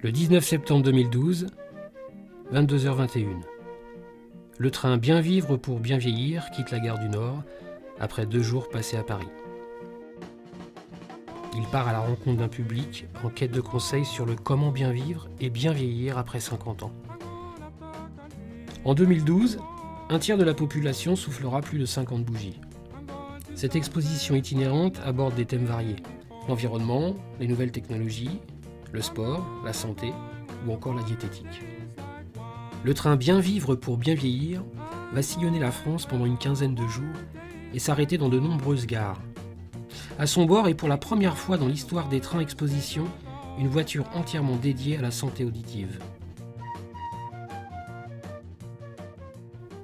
Le 19 septembre 2012, 22h21. Le train Bien vivre pour bien vieillir quitte la gare du Nord après 2 jours passés à Paris. Il part à la rencontre d'un public en quête de conseils sur le comment bien vivre et bien vieillir après 50 ans. En 2012, un tiers de la population soufflera plus de 50 bougies. Cette exposition itinérante aborde des thèmes variés. L'environnement, les nouvelles technologies, le sport, la santé ou encore la diététique. Le train Bien vivre pour bien vieillir va sillonner la France pendant une quinzaine de jours et s'arrêter dans de nombreuses gares. À son bord, et pour la première fois dans l'histoire des trains exposition, une voiture entièrement dédiée à la santé auditive.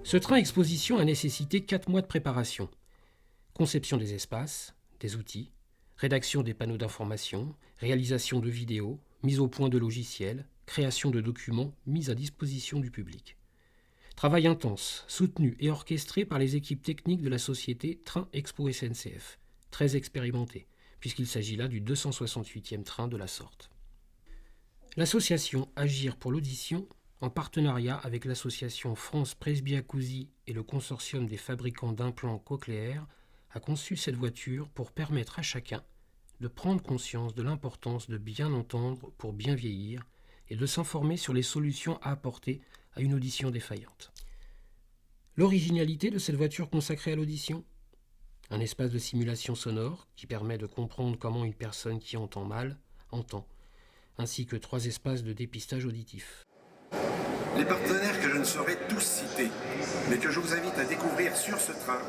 Ce train exposition a nécessité 4 mois de préparation. Conception des espaces, des outils, rédaction des panneaux d'information, réalisation de vidéos, mise au point de logiciels, création de documents mis à disposition du public. Travail intense, soutenu et orchestré par les équipes techniques de la société Train Expo SNCF, très expérimentée, puisqu'il s'agit là du 268e train de la sorte. L'association Agir pour l'audition, en partenariat avec l'association France Presbyacousie et le consortium des fabricants d'implants cochléaires, a conçu cette voiture pour permettre à chacun de prendre conscience de l'importance de bien entendre pour bien vieillir et de s'informer sur les solutions à apporter à une audition défaillante. L'originalité de cette voiture consacrée à l'audition ? Un espace de simulation sonore qui permet de comprendre comment une personne qui entend mal entend, ainsi que 3 espaces de dépistage auditif. Les partenaires que je ne saurais tous citer, mais que je vous invite à découvrir sur ce train,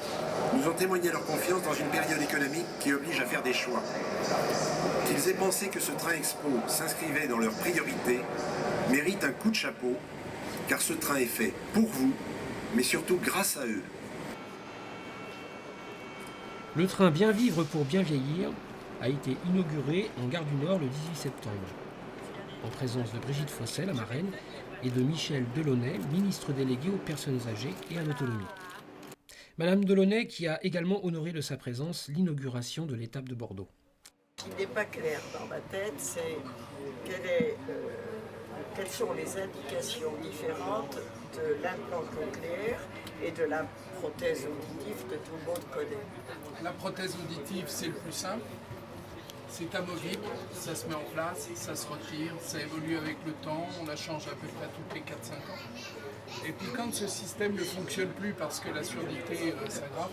nous ont témoigné leur confiance dans une période économique qui oblige à faire des choix. Qu'ils aient pensé que ce train expo s'inscrivait dans leurs priorités, mérite un coup de chapeau, car ce train est fait pour vous, mais surtout grâce à eux. Le train Bien vivre pour bien vieillir a été inauguré en gare du Nord le 18 septembre, en présence de Brigitte Fossey, la marraine, et de Michel Delaunay, ministre délégué aux personnes âgées et à l'autonomie. Madame Delaunay qui a également honoré de sa présence l'inauguration de l'étape de Bordeaux. Ce qui n'est pas clair dans ma tête, c'est quelles sont les indications différentes de l'implant cochléaire et de la prothèse auditive que tout le monde connaît. La prothèse auditive, c'est le plus simple. C'est amovible, ça se met en place, ça se retire, ça évolue avec le temps, on la change à peu près toutes les 4-5 ans. Et puis quand ce système ne fonctionne plus parce que la surdité s'aggrave,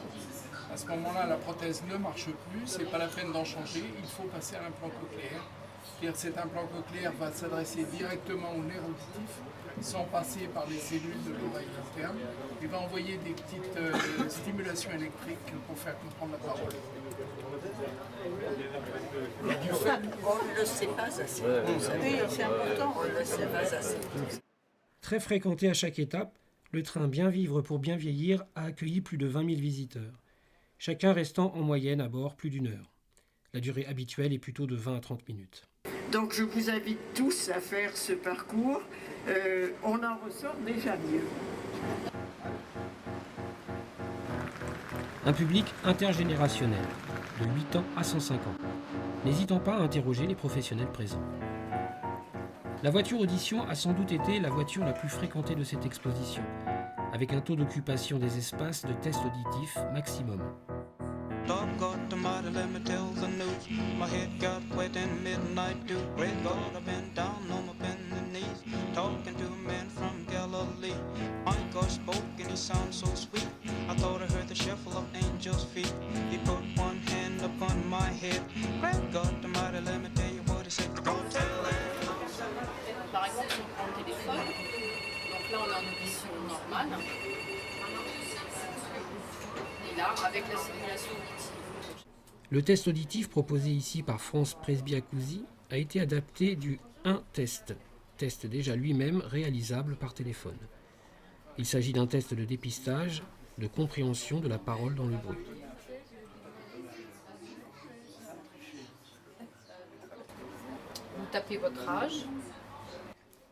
à ce moment-là, la prothèse ne marche plus, c'est pas la peine d'en changer, il faut passer à l'implant cochléaire. C'est-à-dire que cet implant cochléaire va s'adresser directement au nerf auditif, sans passer par les cellules de l'oreille interne. Il va envoyer des petites stimulations électriques pour faire comprendre la parole. On ne le sait pas assez. Oui, c'est important, on ne le sait pas assez. Très fréquenté à chaque étape, le train Bien vivre pour bien vieillir a accueilli plus de 20 000 visiteurs, chacun restant en moyenne à bord plus d'1 heure. La durée habituelle est plutôt de 20 à 30 minutes. Donc je vous invite tous à faire ce parcours. On en ressort déjà mieux. Un public intergénérationnel, de 8 ans à 105 ans, n'hésitant pas à interroger les professionnels présents. La voiture audition a sans doute été la voiture la plus fréquentée de cette exposition, avec un taux d'occupation des espaces de test auditif maximum. Dog got the mighty, let me tell the news. My head got wet in midnight dew. Great God, I've been down on my bending knees, talking to a man from Galilee. My God spoke and he sounded so sweet. I thought I heard the shuffle of angels' feet. He put one hand upon my head. Great God, the mighty, let me tell you what he said. Go tell it. Par exemple, si on prend le téléphone, donc là on est en audition normale. Et là, avec la simulation auditive. Le test auditif proposé ici par France Presbyacousie a été adapté du 1 test déjà lui-même réalisable par téléphone. Il s'agit d'un test de dépistage, de compréhension de la parole dans le bruit. Vous tapez votre âge.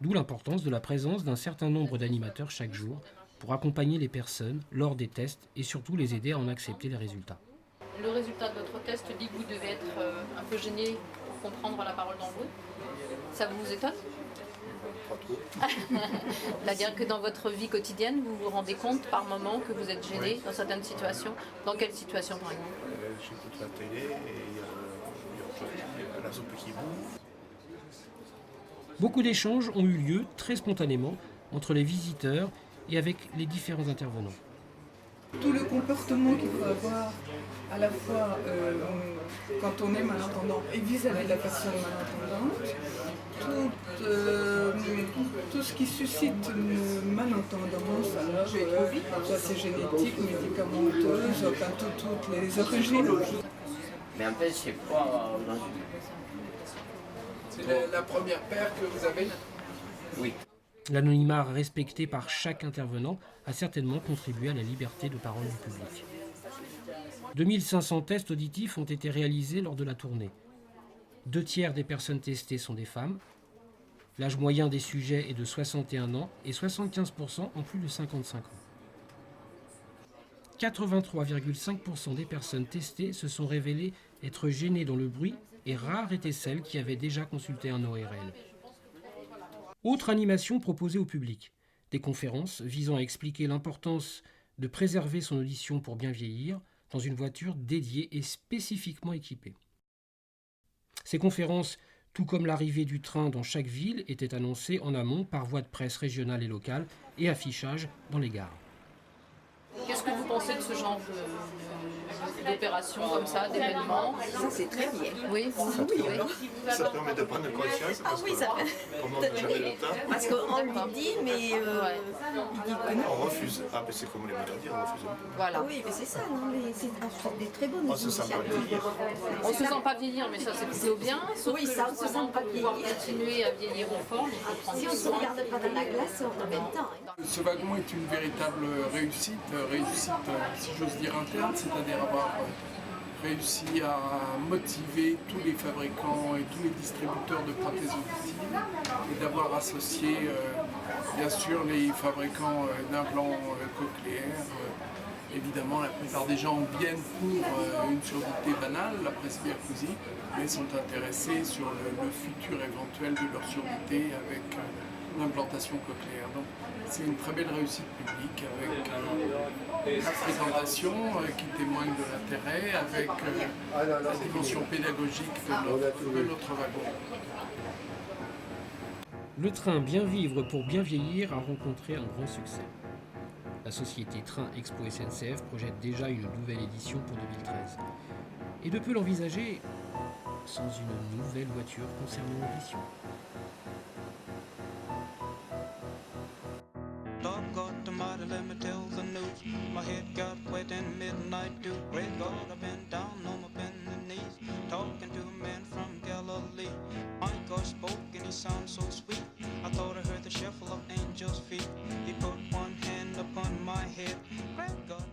D'où l'importance de la présence d'un certain nombre d'animateurs chaque jour pour accompagner les personnes lors des tests et surtout les aider à en accepter les résultats. Le résultat de votre test dit que vous devez être un peu gêné pour comprendre la parole dans le bruit. Ça vous étonne? Pas trop. C'est-à-dire que dans votre vie quotidienne, vous vous rendez compte par moment que vous êtes gêné dans certaines situations? Dans quelle situation par exemple? J'écoute la télé et il y a la soupe qui boue. Beaucoup d'échanges ont eu lieu très spontanément entre les visiteurs et avec les différents intervenants. Tout le comportement qu'il faut avoir à la fois quand on est malentendant et vis-à-vis de la personne malentendante, tout ce qui suscite une malentendance, alors soit c'est génétique, médicamenteuse, enfin toutes les origines. Mais en fait, c'est pas dans une... C'est la première paire que vous avez? Oui. L'anonymat respecté par chaque intervenant a certainement contribué à la liberté de parole du public. 2500 tests auditifs ont été réalisés lors de la tournée. 2/3 des personnes testées sont des femmes. L'âge moyen des sujets est de 61 ans et 75% ont plus de 55 ans. 83,5% des personnes testées se sont révélées être gênées dans le bruit et rares étaient celles qui avaient déjà consulté un ORL. Autre animation proposée au public, des conférences visant à expliquer l'importance de préserver son audition pour bien vieillir dans une voiture dédiée et spécifiquement équipée. Ces conférences, tout comme l'arrivée du train dans chaque ville, étaient annoncées en amont par voie de presse régionale et locale et affichage dans les gares. Qu'est-ce que vous pensez de ce genre d'opération comme ça, d'événements? Ça, c'est très bien. Oui, Ça permet de prendre conscience parce oui, ça qu'on n'a jamais le temps. Parce qu'on lui dit, mais il dit que non. On refuse. Ah, mais c'est comme les maladies, on refuse un peu. voilà. Oui, mais c'est ça, non, mais c'est des très bonnes On se sent pas initiatives. vieillir. On se sent pas vieillir, mais ça c'est plutôt bien. Sauf Oui, que ça, on se justement, sent pas pour pouvoir vieillir. continuer à vieillir en forme, il faut prendre Si on ne se soin. regarde pas dans la glace, on remet le temps. Ce wagon est une véritable réussite, si j'ose dire interne, c'est-à-dire avoir réussi à motiver tous les fabricants et tous les distributeurs de prothèses auditives et d'avoir associé bien sûr les fabricants d'implants cochléaires. Évidemment, la plupart des gens viennent pour une surdité banale, la presbyacousie, mais sont intéressés sur le futur éventuel de leur surdité avec l'implantation cochléaire. Donc, c'est une très belle réussite publique avec la présentation qui témoigne de l'intérêt, avec la dimension pédagogique de notre wagon. Le train Bien vivre pour bien vieillir a rencontré un grand succès. La société Train Expo SNCF projette déjà une nouvelle édition pour 2013. Et de peu l'envisager sans une nouvelle voiture concernant l'audition. Dog got the mighty, let me tell the news. My head got wet in midnight dew. Great God, I've been down on my bending knees, talking to a man from Galilee. My God spoke and he sounded so sweet. I thought I heard the shuffle of angels' feet. He put one hand upon my head. Great God,